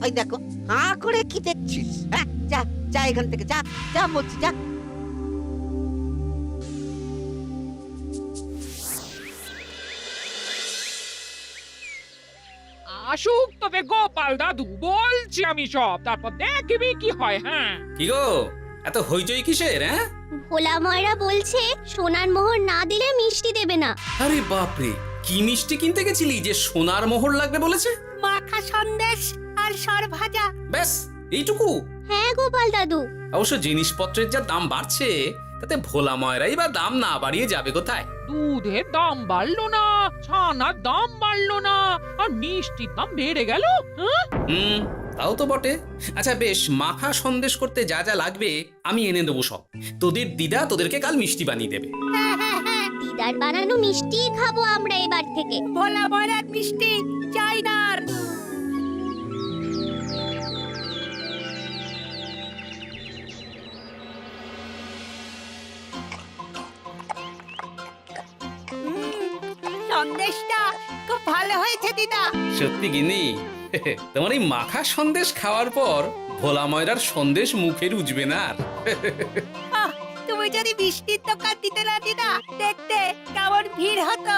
ওই দেখো, হাঁ করে কি দেখছিস? হ্যাঁ, যা যা এখান থেকে, যা যা বলছি, যা। আসুক তবে গোপাল দাদু, বলছি আমি সব, তারপর দেখবি কি হয়। হ্যাঁ, কি গো, এত হইচই কিসের? হ্যাঁ, ভোলা ময়রা বলছে সোনার মোহর না দিলে মিষ্টি দেবে না। আরে বাপরে, কি মিষ্টি কিনতে গেছিলি যে সোনার মোহর লাগবে বলেছে? মাখা সন্দেশ আর সর ভাজা। ব্যাস এইটুকু? হ্যাঁ গোপাল দাদু। অবশ্য জিনিসপত্রের যা দাম বাড়ছে, তাতে ভোলা ময়রাই বা দাম না বাড়িয়ে যাবে কোথায়? দুধের দাম বাড়লো না, ছানার দাম বাড়লো না, আর মিষ্টির দাম বেড়ে গেল। হ্যাঁ, তাও তো বটে। আচ্ছা বেশ, মাখা সন্দেশ করতে যা যা লাগবে আমি এনে দেবো সব। তোদের দিদা তোদেরকে কাল মিষ্টি বানিয়ে দেবে। দিদার বানানো মিষ্টি খাবো আমরা এবার থেকে। ভোলা ময়রার মিষ্টি চাই না আর। সন্দেশটা খুব ভালো হয়েছে দিদা। সত্যি গিনি, তোমার এই মাখা সন্দেশ খাওয়ার পর ভোলা ময়রার সন্দেশ মুখে রুজবে না আর। আহ, তুমি যদি মিষ্টির দোকান দিতে না দিদা, দেখতে কেমন ভিড় হতো।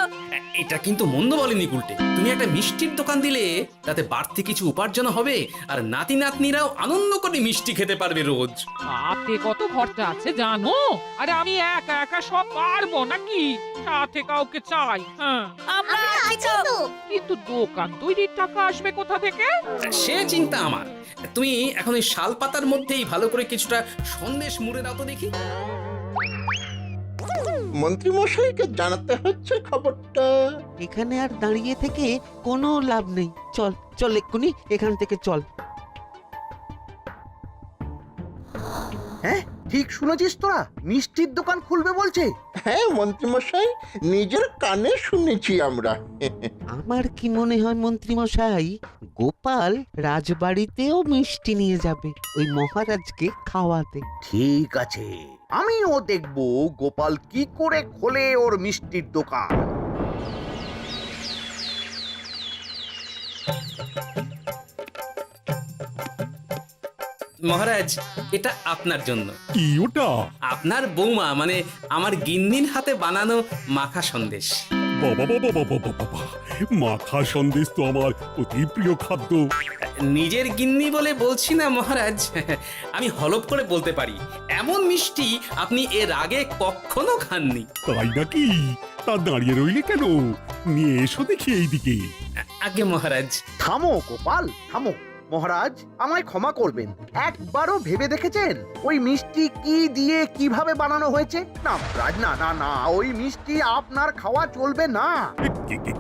এটা কিন্তু মন্দ বলেনি গুলটে। তুমি একটা মিষ্টির দোকান দিলে তাতে বাড়তি কিছু উপার্জন হবে, আর নাতি নাতনিরাও আনন্দ করে মিষ্টি খেতে পারবে রোজ। তাতে কত খরচা আছে জানো? আরে আমি একা একা সব পারবো নাকি? সাথে কাউকে চাই। হ্যাঁ, আমরা আছি আছি তো। তো। কিন্তু দোকান তৈরির টাকা আসবে কোথা থেকে? সে চিন্তা আমার। তুমি এখন ওই শাল পাতার মধ্যেই ভালো করে কিছুটা সন্দেশ মুড়ে দাও তো দেখি। মন্ত্রী মশাইকে জানাতে হচ্ছে খবরটা। এখানে আর দাঁড়িয়ে থেকে কোনো লাভ নেই। চল চল, এক্ষুনি এখান থেকে চল। হ্যাঁ, ঠিক শুনেছিস তোরা, মিষ্টির দোকান খুলবে বলছে। হ্যাঁ মন্ত্রী মশাই, নিজের কানে শুনেছি আমরা। আমার কি মনে হয় মন্ত্রী মশাই, গোপাল রাজবাড়িতেও মিষ্টি নিয়ে যাবে ওই মহারাজকে খাওয়াতে। ঠিক আছে, আমিও দেখবো গোপাল কি করে খোলে ওর মিষ্টির দোকান। মহারাজ, এটা আপনার জন্য। কি ওটা? আপনার বৌমা মানে আমার গিন্নির হাতে বানানো মাখা সন্দেশ। বাবা বাবা বাবা বাবা, মাখা সন্দেশ তো আমার অতি প্রিয় খাদ্য। নিজের গিন্নি বলে বলছি না মহারাজ, আমি হলপ করে বলতে পারি এমন মিষ্টি আপনি এর আগে কখনো খাননি। তাই নাকি? তা দাঁড়িয়ে রইলে কেন? নিয়ে এসো দেখি এইদিকে। আগে মহারাজ। থামো গোপাল, থামো। মহারাজ, আমায় ক্ষমা করবেন, একবারও ভেবে দেখেছেন ওই মিষ্টি কি দিয়ে কিভাবে বানানো হয়েছে? না মহারাজ, না না না, ওই মিষ্টি আপনার খাওয়া চলবে না।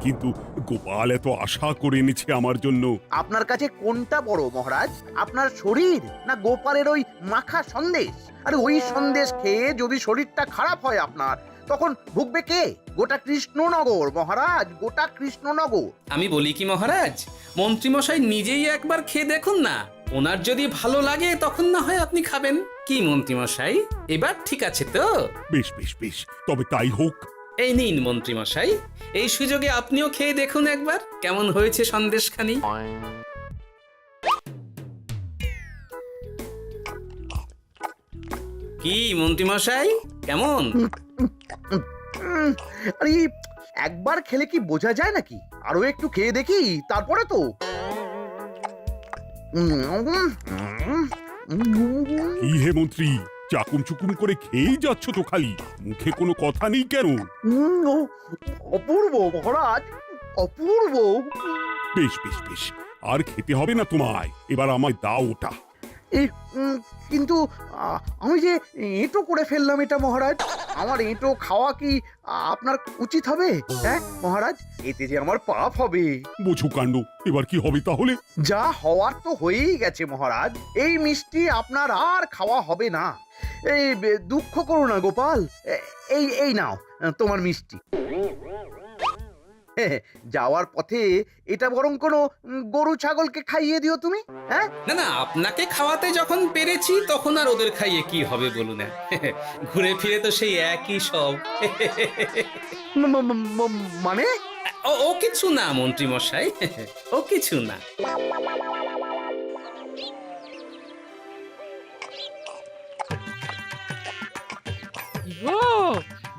কিন্তু গোপাল এত আশা করে এনেছে আমার জন্য। আপনার কাছে কোনটা বড় মহারাজ, আপনার শরীর না গোপালের ওই মাখা সন্দেশ? আরে ওই সন্দেশ খেয়ে যদি শরীরটা খারাপ হয় আপনার, তখন ভুগবে কে? গোটা কৃষ্ণনগর মহারাজ, গোটা কৃষ্ণনগর। আমি বলি কি মহারাজ, মন্ত্রীমশাই নিজেই একবার খেয়ে দেখুন না, ওনার যদি ভালো লাগে তখন না হয় আপনি খাবেন। কি মন্ত্রীমশাই, এবার ঠিক আছে তো? বেশ বেশ বেশ, তবে তাই হোক। এই নিন মন্ত্রীমশাই, এই সুযোগে আপনিও খেয়ে দেখুন একবার কেমন হয়েছে সন্দেশখানি। কি মন্ত্রীমশাই, কেমন? আরে একবার খেলে কি বোঝা যায় নাকি? আরো একটু খেয়ে দেখি তারপরে তো। কি হে মন্ত্রী, চাকুম চুকুম করে খেয়েই যাচ্ছ তো খালি, মুখে কোনো কথা নেই কেন? অপূর্ব মহারাজ, অপূর্ব। বেশ বেশ বেশ, আর খেতে হবে না তোমায়, এবার আমায় দাও ওটা। কিন্তু আমি যে এঁটো করে ফেললাম এটা মহারাজ, আমার এঁটো খাওয়া কি আপনার উচিত হবে? হ্যাঁ মহারাজ, এতে যে আমার পাপ হবে। বোঝো কাণ্ড, এবার কি হবে তাহলে? যা হওয়ার তো হয়েই গেছে মহারাজ, এই মিষ্টি আপনার আর খাওয়া হবে না। এই দুঃখ করো না গোপাল, এই এই নাও তোমার মিষ্টি। যাওয়ার পথে এটা বরং কোনো গরু ছাগলকে খাইয়ে দিও তুমি। হ্যাঁ না না, আপনাকে খাওয়াতে যখন পেরেছি তখন আর ওদের খাইয়ে কি হবে বলুন না। ঘুরে ফিরে তো সেই একই সব। মানে ও কিছু না মন্ত্রী মশাই, ও কিছু না।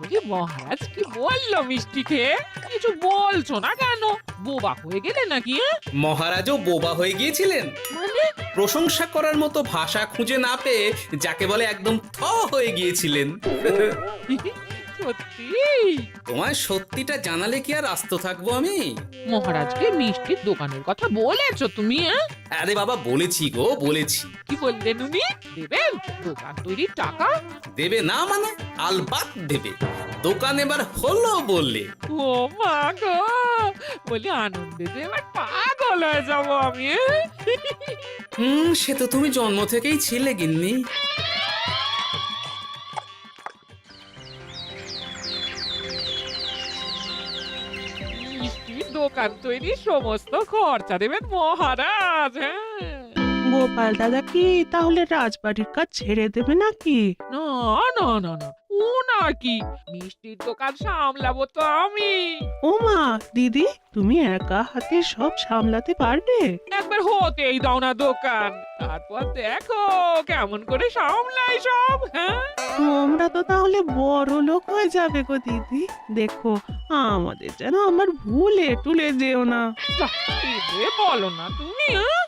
বলি মহারাজ কি বললো মিষ্টি খেয়ে? কিছু বলছো না কেন? বোবা হয়ে গেলে নাকি? মহারাজও বোবা হয়ে গিয়েছিলেন? মানে প্রশংসা করার মতো ভাষা খুঁজে না পেয়ে যাকে বলে একদম থ হয়ে গিয়েছিলেন। সত্যি? তোমায় সত্যিটা জানালে কি আর আস্ত থাকবো আমি? মহারাজকে মিষ্টির দোকানের কথা বলেছো তুমি? আরে বাবা, বলেছি গো, বলেছি। কি বললেন উনি? দেবেন দোকান তৈরির টাকা? দেবে না মানে? আলবাত দেবে। দোকান এবার হলো বললে। ও মা গো, বলি আনন্দে যে এবার পাগল হয়ে যাবো আমি। সে তো তুমি জন্ম থেকেই ছিলে গিন্নি। মিষ্টির দোকান তৈরির সমস্ত খরচা দেবেন মহারাজ। হ্যাঁ, গোপাল দাদা কি তাহলে রাজবাড়ির কাজ ছেড়ে দেবে নাকি? না না না না, ও নাকি, মিষ্টির দোকান সামলাবো তো আমি। ওমা দিদি, তুমি একা হাতে সব সামলাতে পারবে? একবার হতেই দাও না দোকান, তারপর দেখো কেমন করে সামলাই সব। হ্যাঁ, তোমরা তো তাহলে বড় লোক হয়ে যাবে গো দিদি। দেখো আমাদের যেন আমার ভুলে টুলে যেও না। যা, কি যে বলো না তুমি। হ্যাঁ?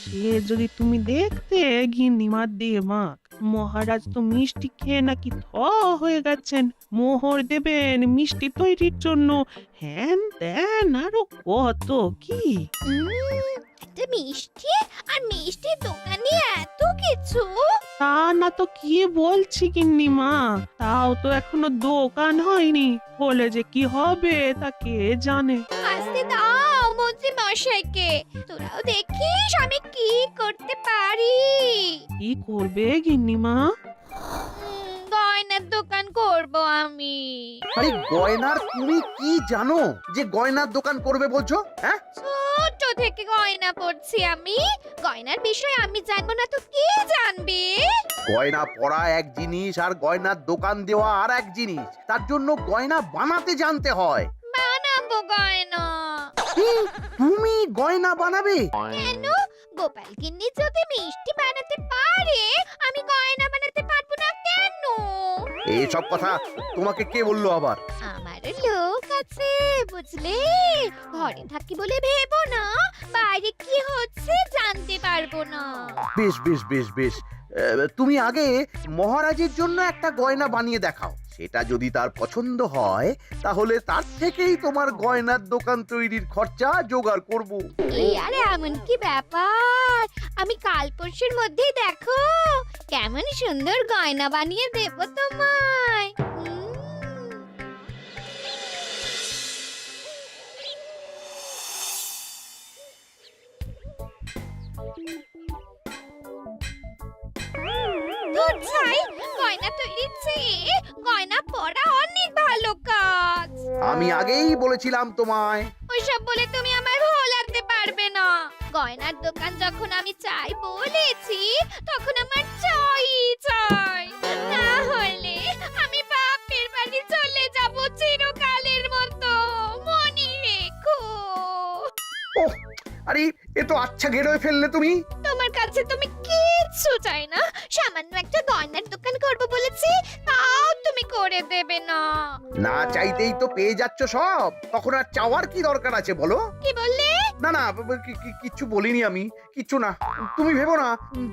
সে যদি তুমি দেখতে গিন্নিমার দিয়ে মাক, মহারাজ তো মিষ্টি খেয়ে নাকি থ হয়ে গেছেন। মোহর দেবেন মিষ্টি তৈরির জন্য, হ্যান ত্যান আরো কত কি। একটা মিষ্টি আর মিষ্টির দোকানে এত কিছু। তা না তো কি বলছি গিন্নিমা, তাও তো এখনো দোকান হয়নি, হলে যে কি হবে তা কে জানে। আসতে দাও মন্ত্রী মশাইকে, তোরাও দেখিস আমি কি করতে পারি। কি করবে গিন্নিমা? গয়নার দোকান করব আমি। আরে গয়নার তুমি কি জানো যে গয়নার দোকান করবে বলছো? হ্যাঁ, ছোট থেকে গয়না পড়ছি আমি, গয়নার বিষয়ে আমি জানবো না তো কে জানবে? গয়না পরা এক জিনিস আর গয়নার দোকান দেওয়া আর এক জিনিস। তার জন্য গয়না বানাতে জানতে হয়। বানাবো গয়না। তুমি গয়না বানাবে? কেন? গোপাল গিন্নি যদি মিষ্টি বানাতে পারে, আমি গয়না বানাতে পারবো না কেন? এইসব কথা তোমাকে কে বললো আবার? আমার লোক আছে বুঝলে, ঘরে থাকি বলে ভেবো না বাইরে কি হচ্ছে জানতে পারবো না। বেশ বেশ বেশ বেশ, তুমি আগে মহারাজের জন্য একটা গয়না বানিয়ে দেখাও। সেটা যদি তার পছন্দ হয় তাহলে তার থেকেই তোমার গয়নার দোকান তৈরির খরচা জোগাড় করব। এই আরে এমন কি ব্যাপার, আমি কাল পরশুর মধ্যেই দেখো কেমন সুন্দর গয়না বানিয়ে দেবো তোমায়। ধুর ছাই, গয়না তৈরির চেয়ে গয়না পরা অনেক ভালো কাজ। আমি আগেই বলেছিলাম তোমায়। ওইসব বলে তুমি আমার ভোলাতে পারবে না। গয়নার দোকান যখন আমি চাই বলেছি, তখন আমার চাই চাই, না হলে আমি বাপের বাড়ি চলে যাব চিরকালের মতো, মনে রেখো। ওহ, আরে এ তো আচ্ছা গেরোয় ফেললে তুমি। তোমার কাছে তুমি কিচ্ছু চাই না, সামান্য একটা গয়নার দোকান করব বলেছি, তাও তুমি করে দেবে না। না চাইতেই তো পেয়ে যাচ্ছ সব, তখন আর চাওয়ার কি দরকার আছে বলো? কি বললে? না না, কিচ্ছু বলিনি আমি, কিচ্ছু না। তুমি ভেবো না,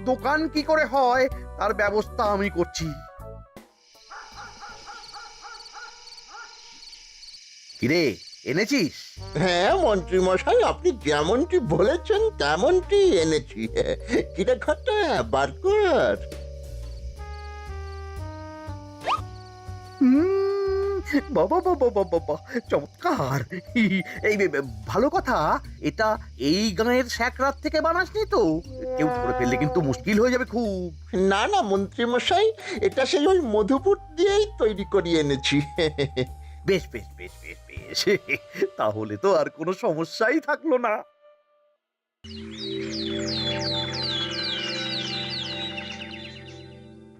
দোকান কি করে হয় তার ব্যবস্থা আমি করছি। কিরে, এনেছিস? হ্যাঁ মন্ত্রী মশাই, আপনি যেমনটি বলেছেন তেমনটি এনেছি। কিরে ঘটা, বার কর। বাবা বাবা বাবা বাবা, চমৎকার। এই ভালো কথা, এটা এই গাঁয়ের স্যাকরাত থেকে বানাসনি তো? কেউ ধরে ফেললে কিন্তু মুশকিল হয়ে যাবে খুব। না না মন্ত্রী মশাই, এটা সেই ওই মধুপুর দিয়েই তৈরি করিয়ে এনেছি। বেশ বেশ বেশ বেশ বেশ, তাহলে তো আর কোনো সমস্যাই থাকলো না।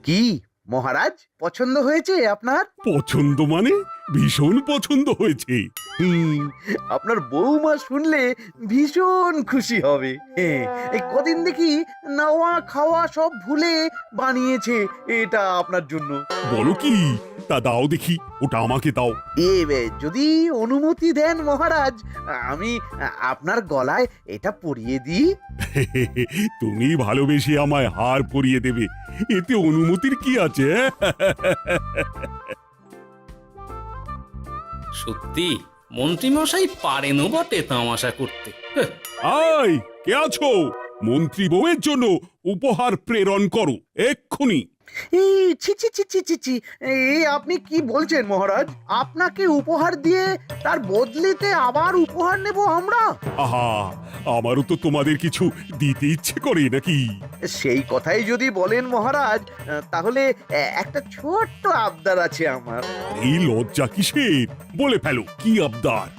কি মহারাজ, পছন্দ হয়েছে আপনার? পছন্দ মানে ভীষণ পছন্দ হয়েছে। আপনার বৌমা শুনলে ভীষণ খুশি হবে। এই কদিন দেখি নাওয়া খাওয়া সব ভুলে বানিয়েছে এটা আপনার জন্য। বলো কি, তা দাও দেখি, ওটা আমাকে দাও। যদি অনুমতি দেন মহারাজ, আমি আপনার গলায় এটা পরিয়ে দিই। তুমি ভালোবেসে আমায় হার পরিয়ে দেবে, এতে অনুমতির কি আছে? সত্যি মন্ত্রীমশাই পারেনও বটে তামাশা করতে। আয়, কে আছো? মন্ত্রী বউয়ের জন্য উপহার প্রেরণ করো এক্ষুনি। ছি ছি ছি ছি ছি ছি, আপনি কি বলছেন মহারাজ? আপনাকে উপহার দিয়ে তার বদলেতে আবার উপহার নেব আমরা? আহা, আমারও তো তোমাদের কিছু দিতে ইচ্ছে করে নাকি? সেই কথাই যদি বলেন মহারাজ, তাহলে একটা ছোট্ট আবদার আছে আমার। এই লজ্জা কিসের? বলে ফেলো, কি আবদার?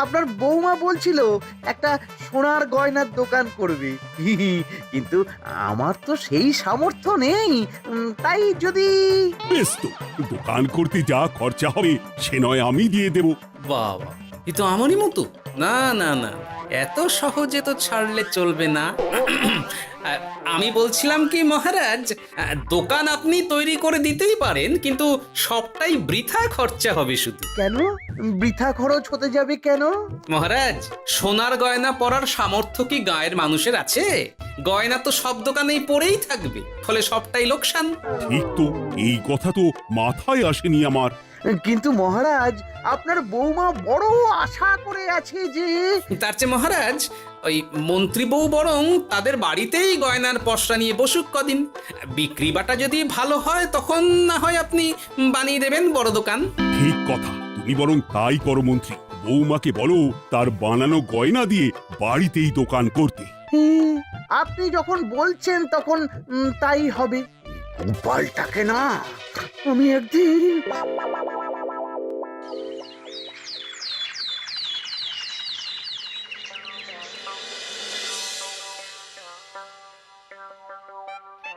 আপনার বৌমা বলছিল একটা সোনার গয়নার দোকান করবে, কিন্তু আমার তো সেই সামর্থ্য নেই। তাই যদি বেশ তো, দোকান করতে যা খরচা হবে সে নয় আমি দিয়ে দেব। বাবা, এ তো আমারই মতো। না না না, এত সহজে তো ছাড়লে চলবে না। আমি বলছিলাম কি মহারাজ, দোকান আপনি তৈরি করে দিতেই পারেন, কিন্তু সবটাই বৃথা খরচা হবে শুধু। কেন বৃথা খরচ হতে যাবে কেন? মহারাজ, সোনার গয়না পরার সামর্থ্য কি গায়ের মানুষের আছে? গয়না তো সব দোকানেই পড়েই থাকবে, ফলে সবটাই লোকসান। ঠিক তো, এই কথা তো মাথায় আসেনি আমার। কিন্তু মহারাজ, আপনার বৌমা বড় আশা করে আছে যে তার চেয়ে মহারাজ, ওই মন্ত্রী বউ বরং তাদের বাড়িতেই গয়নার পসরা নিয়ে বসুক কদিন। বিক্রি বাটা যদি ভালো হয় তখন না হয় আপনি বানিয়ে দেবেন বড় দোকান। ঠিক কথা, তুমি বরং তাই করো মন্ত্রী। বৌমাকে বলো তার বানানো গয়না দিয়ে বাড়িতেই দোকান করতে। আপনি যখন বলছেন তখন তাই হবে। গোপালটাকে না আমি একদিন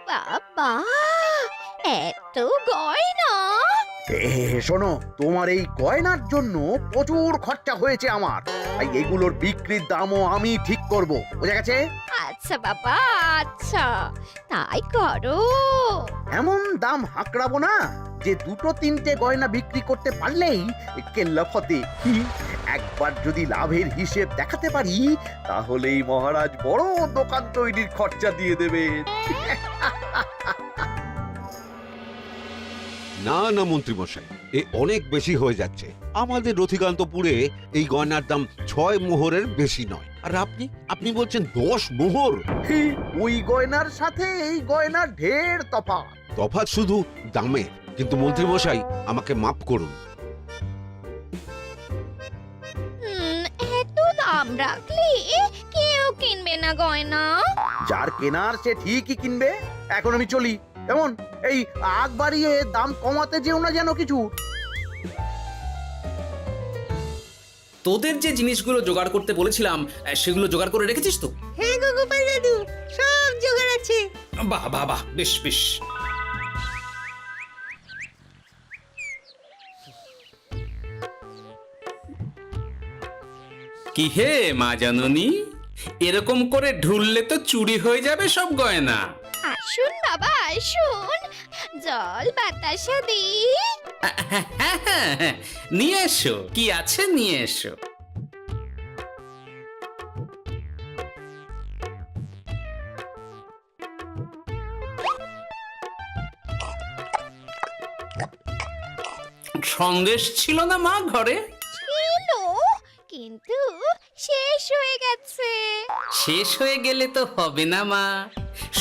বাবা, এত গয়না! শোনো, তোমার এই গয়নার জন্য প্রচুর খরচা হয়েছে আমার। তাই এগুলোর বিক্রির দামও আমি ঠিক করব, বুঝা গেছে? আচ্ছা বাবা, আচ্ছা, তাই করো। এমন দাম হাঁকড়াবো না যে দুটো তিনটে গয়না বিক্রি করতে পারলেই কেল্লা ফতে। একবার যদি লাভের হিসেব দেখাতে পারি, তাহলেই মহারাজ বড় দোকান তৈরির খরচা দিয়ে দেবেন। না না মন্ত্রী মশাই, এ অনেক বেশি হয়ে যাচ্ছে। আমাদের রথিকান্তপুরে এই গয়নার দাম 6 মোহরের বেশি নয়, আর আপনি আপনি বলছেন 10 মোহর। ওই গয়নার সাথে এই গয়নার ঢের তফাৎ। তফাৎ শুধু দামে। কিন্তু মন্ত্রী মশাই, আমাকে মাফ করুন। এত দাম রাখলে কেউ কিনবে না গয়না। যার কেনার সে ঠিকই কিনবে। এখন আমি চলি। কেমন, এই আগ বাড়িয়ে দাম কমাতে যেও না যেন কিছু। তোদের যে জিনিসগুলো জোগাড় করতে বলেছিলাম সেগুলো জোগাড় করে রেখেছিস তো? হ্যাঁ গো গোপাল দাদু, সব জোগাড় আছে। বাহ বাহ বাহ, বেশ বেশ। কি হে মা জাননী, এরকম করে ঢুললে তো চুরি হয়ে যাবে সব গয়না। আসুন বাবা, আসুন, জল বাতাসা দিই। নিয়ে এসো, কি আছে নিয়ে এসো। সন্দেশ ছিল না মা ঘরে? ছিল, কিন্তু শেষ হয়ে গেছে। শেষ হয়ে গেলে তো হবে না মা,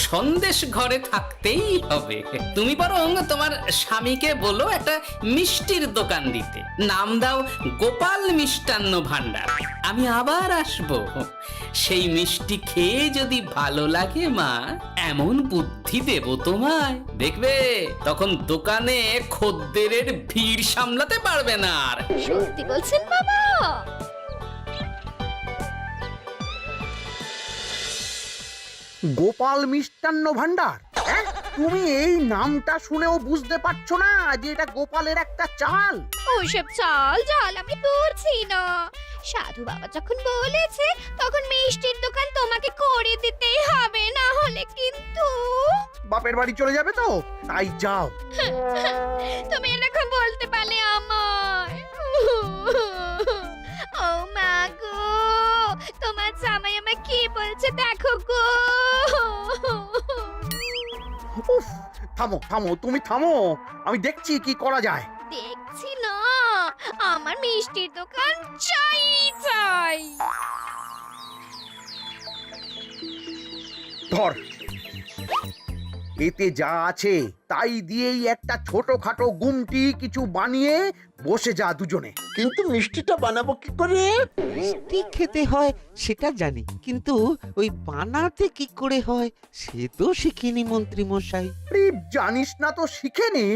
সন্দেশ ঘরে থাকতেই হবে। তুমি বরং তোমার স্বামীকে বলো একটা মিষ্টির দোকান দিতে, নাম দাও গোপাল মিষ্টান্ন ভান্ডার। আমি আবার আসবো, সেই মিষ্টি খেয়ে যদি ভালো লাগে মা, এমন বুদ্ধি দেব তোমায়, দেখবে তখন দোকানে খদ্দেরের ভিড় সামলাতে পারবে না আর। সত্যি বলছেন বাবা? গোপাল মিষ্টান্ন ভান্ডার, তুমি এই নামটা শুনেও বুঝতে পারছো না যে এটা গোপালের একটা চাল? ওইসব চাল জাল আমি বলছি না। সাধু বাবা যখন বলেছে তখন মিষ্টির দোকান তোমাকে করে দিতেই হবে, না হলে কিন্তু বাপের বাড়ি চলে যাবে তো, তাই যাও। তুমি এরকম বলতে পারলে আমার। ও মা গো, তোমার জামাই আমায় কি বলছে দেখো গো। উফ, থামো থামো, তুমি থামো, আমি দেখছি কি করা যায়। দেখছি না, আমার মিষ্টির দোকান চাই চাই। ধর, এতে যা আছে তাই দিয়েই একটা ছোটখাটো গুমটি কিছু বানিয়ে বসে যা দুজনে। কিন্তু মিষ্টিটা বানাবো কি করে? মিষ্টি খেতে হয় সেটা জানি, কিন্তু ওই বানাতে কি করে হয় সে তো শিখিনি মন্ত্রী মশাই। আরে জানিস না তো শিখে নে।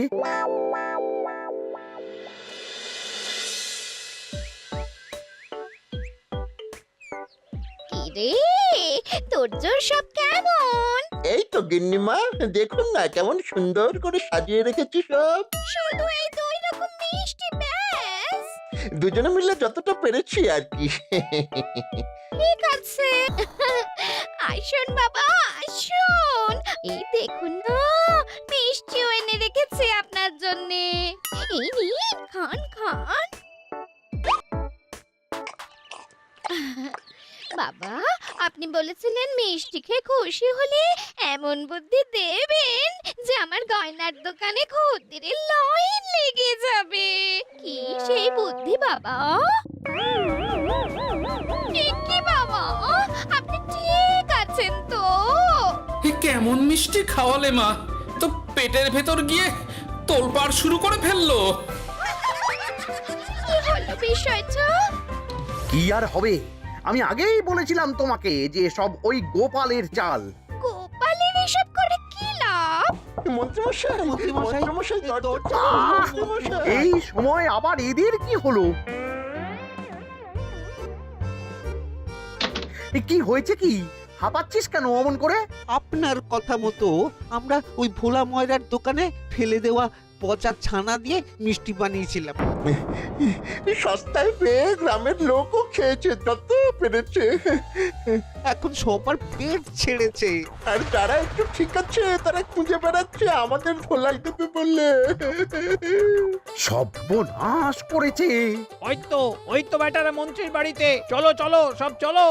কি রে, তোর জোর সব কেমন? এই তো গিন্নিমা, দেখুন না কেমন সুন্দর করে সাজিয়ে রেখেছি সব। শুধু এই দুই রকম মিষ্টি ব্যাস? দুজনে মিলে যতটা পেরেছি আর কি। ঠিক আছে, আসুন বাবা আসুন, এই দেখুন না মিষ্টিও এনে রেখেছি আপনার জন্য। এই নিন, খান খান। বাবা, আপনি বলেছিলেন মিষ্টি খেয়ে খুশি হলে এমন বুদ্ধি দেবেন যে আমার গয়নার দোকানে খদ্দেরের লাইন লেগে যাবে। কি সেই বুদ্ধি বাবা? ঠিক কি বাবা, আপনি ঠিক আছেন তো? এ কেমন মিষ্টি খাওয়ালে মা, তো পেটের ভেতর গিয়ে তোলপাড় শুরু করে ফেললো। কি হলো বিষয়টা? কি আর হবে, আমি আগেই বলেছিলাম তোমাকে যে সব ওই গোপালের চাল। গোপালের এসব করে কি লাভ? মন্ত্রীমশাই, মন্ত্রীমশাই, মন্ত্রীমশাই, দরজা আহ! খুলুন, মন্ত্রীমশাই। এই সময় আবার এদের কি হলো? এ কি হয়েছে কি? হাঁপাচ্ছিস কেন অমন করে? আপনার কথা মতো আমরা ওই ভোলা ময়রার দোকানে ফেলে দেওয়া পচা ছানা দিয়ে মিষ্টি বানিয়েছিলাম। সস্তায় পেয়ে গ্রামের লোকও খেয়েছে যত পেরেছে। এখন সবার পেট ছেড়েছে। আর যারা একটু ঠিক আছে তারা খুঁজে বেড়াচ্ছে আমাদের ধোলাই দেবে বললে। সর্বনাশ করেছে। ওই তো বেটারা মন্ত্রীর বাড়িতে, চলো চলো সব চলো।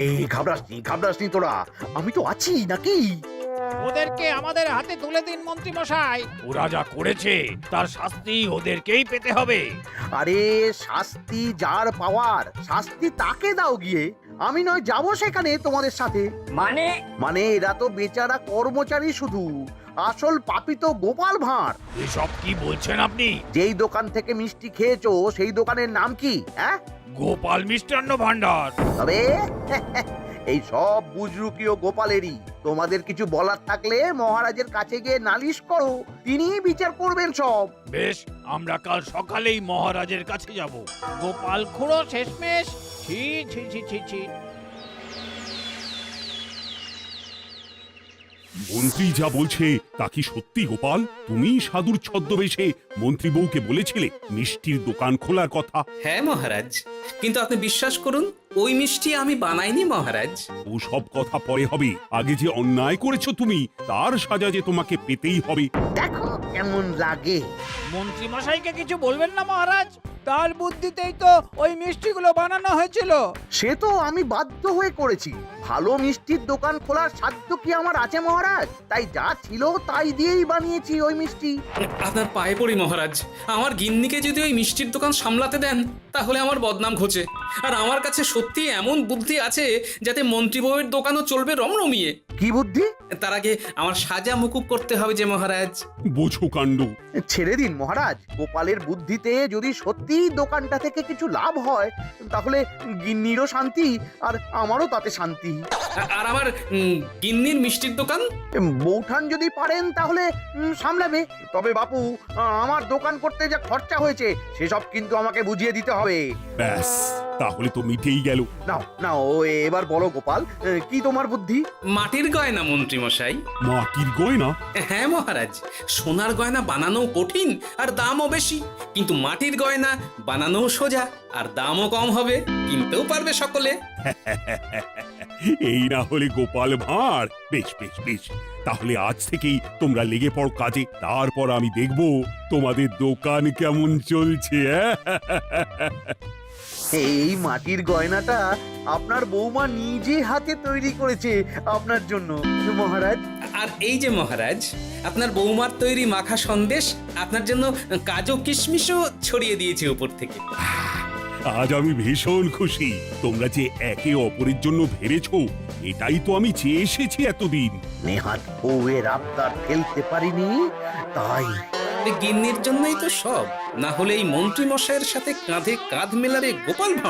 এই ঘাবড়াসনি তোরা, আমি তো আছি নাকি? ওদেরকে আমাদের হাতে তুলে দিন মন্ত্রী মশাই। ওরা যা করেছে তার শাস্তি ওদেরকেই পেতে হবে। আরে শাস্তি যার পাওয়ার শাস্তি তাকে দাও গিয়ে, আমি নয় যাব সেখানে তোমাদের সাথে। মানে এরা তো বেচারা কর্মচারী শুধু, আসল পাপী তো গোপাল ভাঁড়। এসব কি বলছেন আপনি? যেই দোকান থেকে মিষ্টি খেয়েছো সেই দোকানের নাম কি? হ্যাঁ, গোপাল মিষ্টান্ন ভান্ডার। তবে এই সব বুজরুকিও গোপালেরই। তোমাদের কিছু বলার থাকলে মহারাজের কাছে গিয়ে নালিশ করো, তিনি বিচার করবেন সব। বেশ, আমরা কাল সকালেই মহারাজের কাছে যাব। গোপাল খুঁড়ো শেষমেশ। ছি ছি ছি ছি ছি। মন্ত্রী যা বলছে তা কি সত্যি গোপাল? তুমি সাধুর ছদ্মবেশে মন্ত্রী বউকে বলেছিলে মিষ্টির দোকান খোলার কথা? হ্যাঁ মহারাজ, কিন্তু আপনি বিশ্বাস করুন ওই মিষ্টি আমি বানাইনি মহারাজ। ও সব কথা পরে হবে, আগে যে অন্যায় করেছো তুমি তার সাজা যে তোমাকে পেতেই হবে। দেখো কেমন লাগে। মন্ত্রী মশাইকে কিছু বলবেন না মহারাজ, তার বুদ্ধিতেই তো ওই মিষ্টিগুলো বানানো হয়েছিল। সে তো আমি বাধ্য হয়ে করেছি। ভালো মিষ্টির দোকান খোলার সাধ্য কি আমার আছে মহারাজ? তাই যা ছিল তাই দিয়েই বানিয়েছি ওই মিষ্টি। আপনার পায়ে পড়ি মহারাজ, আমার গিন্নিকে যদি ওই মিষ্টির দোকান সামলাতে দেন তাহলে আমার বদনাম ঘোচে। আর আমার কাছে সত্যি এমন বুদ্ধি আছে যাতে মন্ত্রী বউয়ের দোকানও চলবে রমরমিয়ে। কি বুদ্ধি? তার আগে আমার সাজা মুকুব করতে হবে যে মহারাজ। বোঝো কাণ্ড। ছেড়ে দিন মহারাজ, গোপালের বুদ্ধিতে যদি সত্যি দোকানটা থেকে কিছু লাভ হয় তাহলে গিন্নিরও শান্তি আর আমারও তাতে শান্তি। আর আমার গিন্নির মিষ্টির দোকান বৌঠান যদি পারেন তাহলে সামলাবে। তবে বাপু, আমার দোকান করতে যা খরচা হয়েছে সেসব কিন্তু আমাকে বুঝিয়ে দিতে হবে। ব্যাস, তাহলে তো মিটেই গেল। নাও নাও এবার বলো গোপাল, কি তোমার বুদ্ধি? মাটির গয়না মন্ত্রী মশাই। মাটির গয়না? হ্যাঁ মহারাজ, সোনার গয়না বানানো কঠিন আর দামও বেশি, কিন্তু মাটির গয়না বানানো সোজা আর দামও কম হবে, কিনতেও পারবে সকলে। এই না হলে গোপাল ভাঁড়। বেশ বেশ বেশ, তাহলে আজ থেকেই তোমরা লেগে পড়ো কাজে, তারপর আমি দেখব তোমাদের দোকান কেমন চলছে। এই মাটির গয়নাটা আপনার বৌমা নিজে হাতে তৈরি করেছে আপনার জন্য মহারাজ। আর এই যে মহারাজ, আপনার বৌমার তৈরি মাখা সন্দেশ আপনার জন্য কাজু কিশমিশও ছড়িয়ে দিয়েছে উপর থেকে। আজ আমি ভীষণ খুশি। তোমরা যে একে অপরের জন্য ভেবেছো, এটাই তো আমি চেয়ে এসেছি এতদিন। নেহাত বউয়ের আবদার ফেলতে পারিনি, তাই এই গিন্নির জন্যই তো সব, না হলে এই মন্ত্রী মশাইয়ের সাথে কাঁধে কাঁধ মেলাবে গোপাল ভাঁড়।